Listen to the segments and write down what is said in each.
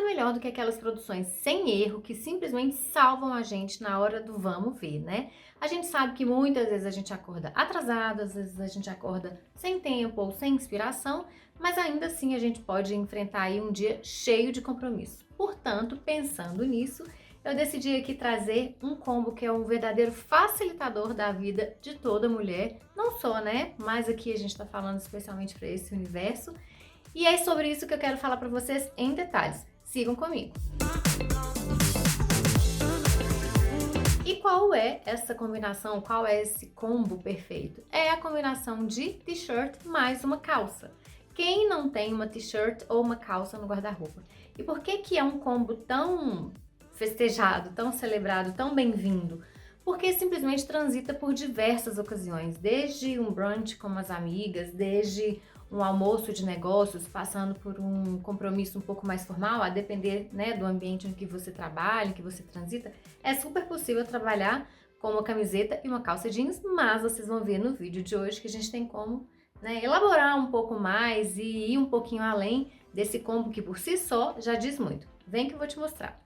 melhor do que aquelas produções sem erro que simplesmente salvam a gente na hora do vamos ver, né? A gente sabe que muitas vezes a gente acorda atrasado, às vezes a gente acorda sem tempo ou sem inspiração, mas ainda assim a gente pode enfrentar aí um dia cheio de compromisso. Portanto, pensando nisso, eu decidi aqui trazer um combo que é um verdadeiro facilitador da vida de toda mulher, não só, né? Mas aqui a gente está falando especialmente para esse universo. E é sobre isso que eu quero falar para vocês em detalhes. Sigam comigo! E qual é essa combinação? Qual é esse combo perfeito? É a combinação de t-shirt mais uma calça. Quem não tem uma t-shirt ou uma calça no guarda-roupa? E por que que é um combo tão festejado, tão celebrado, tão bem-vindo? Porque simplesmente transita por diversas ocasiões, desde um brunch com as amigas, desde um almoço de negócios, passando por um compromisso um pouco mais formal, a depender, né, do ambiente em que você trabalha, em que você transita, é super possível trabalhar com uma camiseta e uma calça jeans, mas vocês vão ver no vídeo de hoje que a gente tem como, né, elaborar um pouco mais e ir um pouquinho além desse combo que por si só já diz muito. Vem que eu vou te mostrar.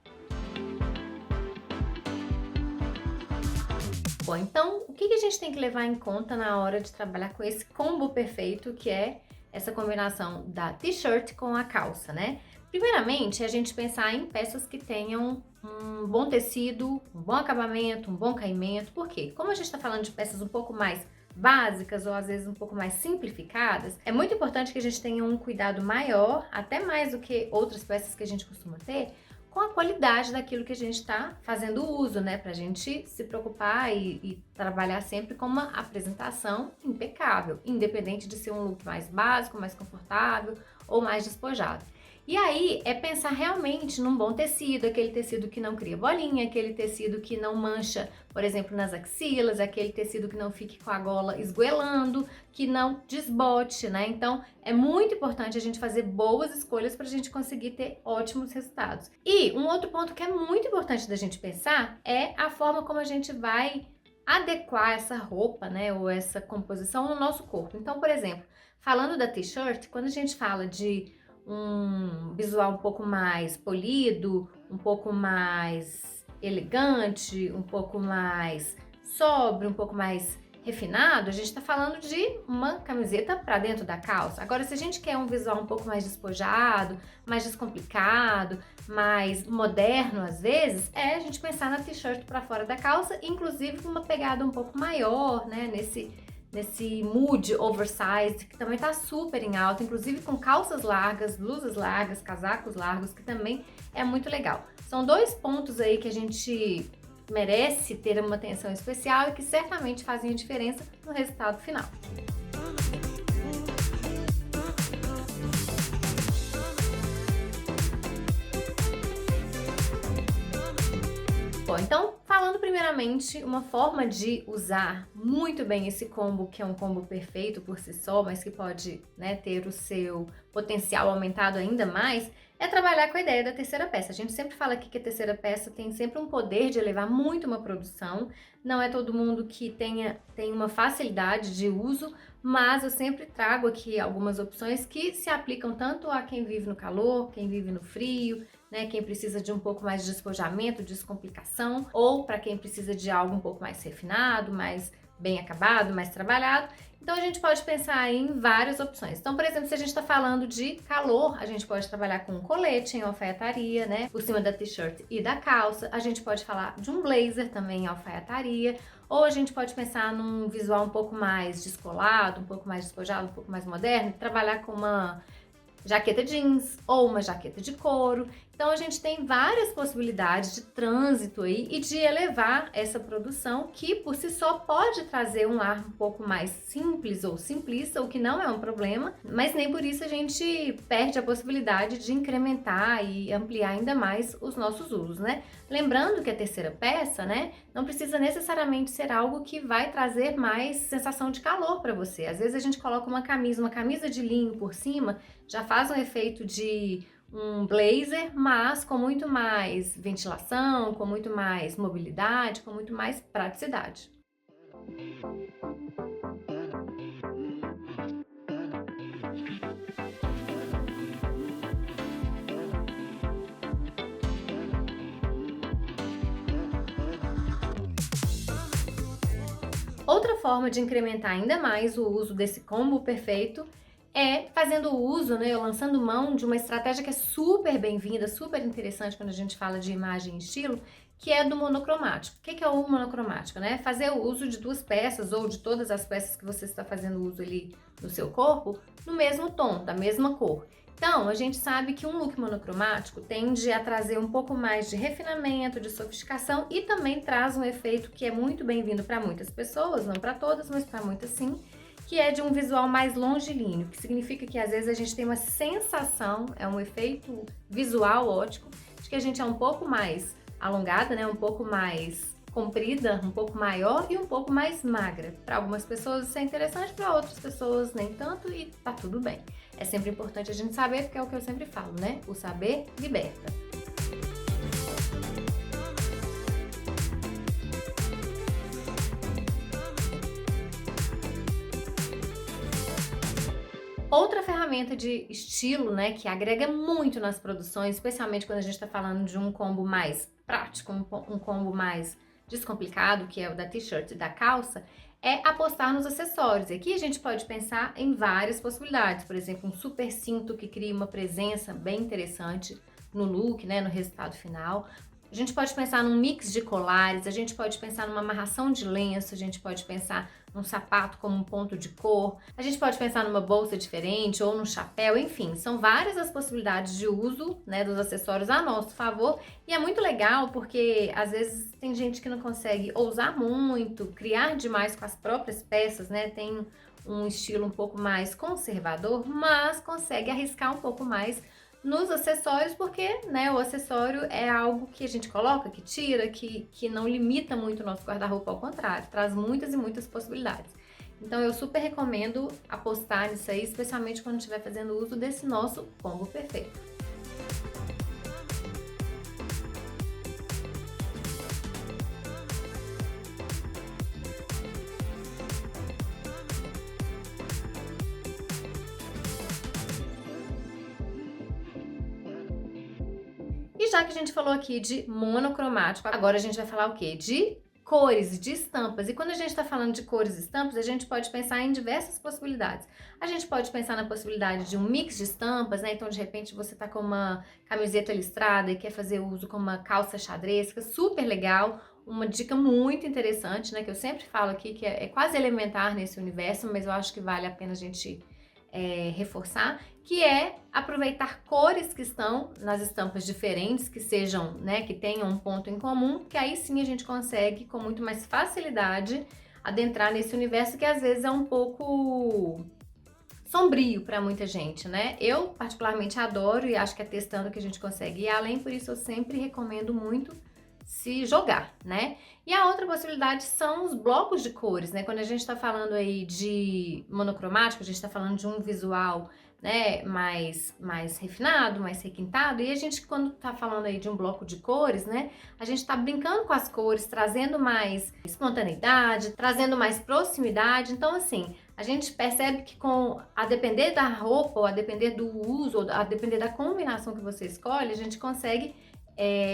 Bom, então o que a gente tem que levar em conta na hora de trabalhar com esse combo perfeito que é essa combinação da t-shirt com a calça, né? Primeiramente, é a gente pensar em peças que tenham um bom tecido, um bom acabamento, um bom caimento. Por quê? Como a gente está falando de peças um pouco mais básicas ou às vezes um pouco mais simplificadas, é muito importante que a gente tenha um cuidado maior, até mais do que outras peças que a gente costuma ter, com a qualidade daquilo que a gente está fazendo uso, né? Pra gente se preocupar e trabalhar sempre com uma apresentação impecável, independente de ser um look mais básico, mais confortável ou mais despojado. E aí é pensar realmente num bom tecido, aquele tecido que não cria bolinha, aquele tecido que não mancha, por exemplo, nas axilas, aquele tecido que não fique com a gola esgoelando, que não desbote, né? Então é muito importante a gente fazer boas escolhas para a gente conseguir ter ótimos resultados. E um outro ponto que é muito importante da gente pensar é a forma como a gente vai adequar essa roupa, né, ou essa composição no nosso corpo. Então, por exemplo, falando da t-shirt, quando a gente fala de um visual um pouco mais polido, um pouco mais elegante, um pouco mais sóbrio, um pouco mais refinado, a gente está falando de uma camiseta para dentro da calça. Agora, se a gente quer um visual um pouco mais despojado, mais descomplicado, mais moderno às vezes, é a gente pensar na t-shirt para fora da calça, inclusive com uma pegada um pouco maior, né, nesse mood oversized, que também tá super em alta, inclusive com calças largas, blusas largas, casacos largos, que também é muito legal. São dois pontos aí que a gente merece ter uma atenção especial e que certamente fazem a diferença no resultado final. Bom, então, falando primeiramente, uma forma de usar muito bem esse combo, que é um combo perfeito por si só, mas que pode, né, ter o seu potencial aumentado ainda mais, é trabalhar com a ideia da terceira peça. A gente sempre fala aqui que a terceira peça tem sempre um poder de elevar muito uma produção, não é todo mundo que tem uma facilidade de uso, mas eu sempre trago aqui algumas opções que se aplicam tanto a quem vive no calor, quem vive no frio, né, quem precisa de um pouco mais de despojamento, descomplicação, ou para quem precisa de algo um pouco mais refinado, mais bem acabado, mais trabalhado. Então a gente pode pensar em várias opções. Então, por exemplo, se a gente está falando de calor, a gente pode trabalhar com um colete em alfaiataria, né, por cima da t-shirt e da calça. A gente pode falar de um blazer também em alfaiataria, ou a gente pode pensar num visual um pouco mais descolado, um pouco mais despojado, um pouco mais moderno, trabalhar com uma jaqueta jeans ou uma jaqueta de couro. Então a gente tem várias possibilidades de trânsito aí e de elevar essa produção que por si só pode trazer um ar um pouco mais simples ou simplista, o que não é um problema, mas nem por isso a gente perde a possibilidade de incrementar e ampliar ainda mais os nossos usos, né? Lembrando que a terceira peça, né, não precisa necessariamente ser algo que vai trazer mais sensação de calor para você. Às vezes a gente coloca uma camisa de linho por cima, já faz um efeito de um blazer, mas com muito mais ventilação, com muito mais mobilidade, com muito mais praticidade. Outra forma de incrementar ainda mais o uso desse combo perfeito é fazendo uso, né, lançando mão de uma estratégia que é super bem-vinda, super interessante quando a gente fala de imagem e estilo, que é do monocromático. O que é o monocromático, né? Fazer o uso de duas peças ou de todas as peças que você está fazendo uso ali no seu corpo no mesmo tom, da mesma cor. Então, a gente sabe que um look monocromático tende a trazer um pouco mais de refinamento, de sofisticação e também traz um efeito que é muito bem-vindo para muitas pessoas, não para todas, mas para muitas sim, que é de um visual mais longilíneo, que significa que às vezes a gente tem uma sensação, é um efeito visual ótico, de que a gente é um pouco mais alongada, né, um pouco mais comprida, um pouco maior e um pouco mais magra. Para algumas pessoas isso é interessante, para outras pessoas nem tanto e tá tudo bem. É sempre importante a gente saber, porque é o que eu sempre falo, né? O saber liberta. Outra ferramenta de estilo, né, que agrega muito nas produções, especialmente quando a gente está falando de um combo mais prático, um combo mais descomplicado, que é o da t-shirt e da calça, é apostar nos acessórios. Aqui a gente pode pensar em várias possibilidades, por exemplo, um super cinto que cria uma presença bem interessante no look, né, no resultado final. A gente pode pensar num mix de colares, a gente pode pensar numa amarração de lenço, a gente pode pensar num sapato como um ponto de cor, a gente pode pensar numa bolsa diferente ou num chapéu, enfim, são várias as possibilidades de uso, né, dos acessórios a nosso favor e é muito legal porque às vezes tem gente que não consegue ousar muito, criar demais com as próprias peças, né, tem um estilo um pouco mais conservador, mas consegue arriscar um pouco mais nos acessórios, porque, né, o acessório é algo que a gente coloca, que tira, que não limita muito o nosso guarda-roupa, ao contrário, traz muitas e muitas possibilidades. Então eu super recomendo apostar nisso aí, especialmente quando estiver fazendo uso desse nosso combo perfeito. E já que a gente falou aqui de monocromático, agora a gente vai falar o quê? De cores, de estampas. E quando a gente está falando de cores e estampas, a gente pode pensar em diversas possibilidades. A gente pode pensar na possibilidade de um mix de estampas, né? Então, de repente, você tá com uma camiseta listrada e quer fazer uso com uma calça xadrez, fica super legal. Uma dica muito interessante, né? Que eu sempre falo aqui, que é quase elementar nesse universo, mas eu acho que vale a pena a gente reforçar, que é aproveitar cores que estão nas estampas diferentes, que sejam, né, que tenham um ponto em comum, que aí sim a gente consegue com muito mais facilidade adentrar nesse universo que às vezes é um pouco sombrio para muita gente, né? Eu particularmente adoro e acho que é testando que a gente consegue ir além, por isso eu sempre recomendo muito se jogar, né? E a outra possibilidade são os blocos de cores, né? Quando a gente tá falando aí de monocromático, a gente tá falando de um visual, né, mais refinado, mais requintado, e a gente, quando tá falando aí de um bloco de cores, né, a gente tá brincando com as cores, trazendo mais espontaneidade, trazendo mais proximidade. Então, assim, a gente percebe que a depender da roupa, ou a depender do uso, ou a depender da combinação que você escolhe, a gente consegue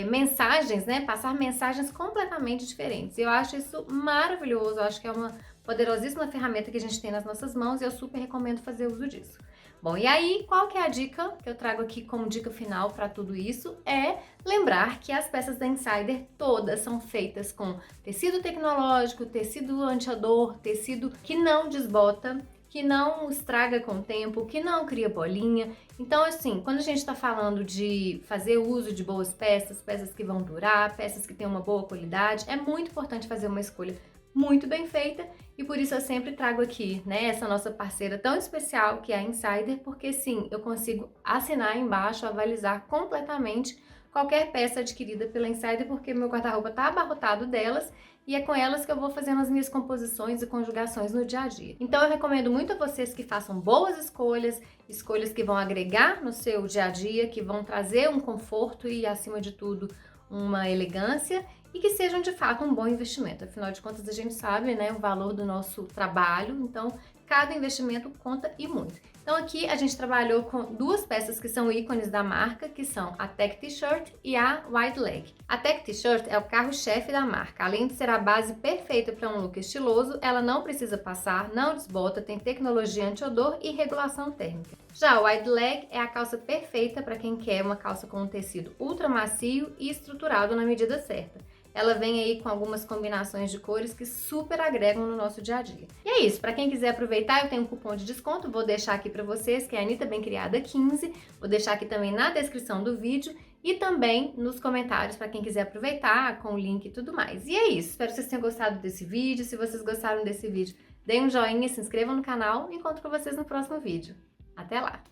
mensagens, né? Passar mensagens completamente diferentes. Eu acho isso maravilhoso, eu acho que é uma poderosíssima ferramenta que a gente tem nas nossas mãos e eu super recomendo fazer uso disso. Bom, e aí, qual que é a dica que eu trago aqui como dica final para tudo isso? É lembrar que as peças da Insider todas são feitas com tecido tecnológico, tecido anti-odor, tecido que não desbota, que não estraga com o tempo, que não cria bolinha. Então, assim, quando a gente está falando de fazer uso de boas peças, peças que vão durar, peças que têm uma boa qualidade, é muito importante fazer uma escolha muito bem feita e por isso eu sempre trago aqui, né, essa nossa parceira tão especial que é a Insider, porque sim, eu consigo assinar embaixo, avalizar completamente qualquer peça adquirida pela Insider, porque meu guarda-roupa tá abarrotado delas e é com elas que eu vou fazendo as minhas composições e conjugações no dia a dia. Então eu recomendo muito a vocês que façam boas escolhas, escolhas que vão agregar no seu dia a dia, que vão trazer um conforto e, acima de tudo, uma elegância e que sejam de fato um bom investimento. Afinal de contas, a gente sabe, né, o valor do nosso trabalho, então cada investimento conta e muito. Então aqui a gente trabalhou com duas peças que são ícones da marca, que são a Tech T-shirt e a Wide Leg. A Tech T-shirt é o carro-chefe da marca. Além de ser a base perfeita para um look estiloso, ela não precisa passar, não desbota, tem tecnologia anti-odor e regulação térmica. Já a Wide Leg é a calça perfeita para quem quer uma calça com um tecido ultra macio e estruturado na medida certa. Ela vem aí com algumas combinações de cores que super agregam no nosso dia a dia. E é isso, para quem quiser aproveitar, eu tenho um cupom de desconto, vou deixar aqui para vocês, que é Anitta Bem Criada 15, vou deixar aqui também na descrição do vídeo e também nos comentários para quem quiser aproveitar, com o link e tudo mais. E é isso, espero que vocês tenham gostado desse vídeo, se vocês gostaram desse vídeo, deem um joinha, se inscrevam no canal e encontro com vocês no próximo vídeo. Até lá!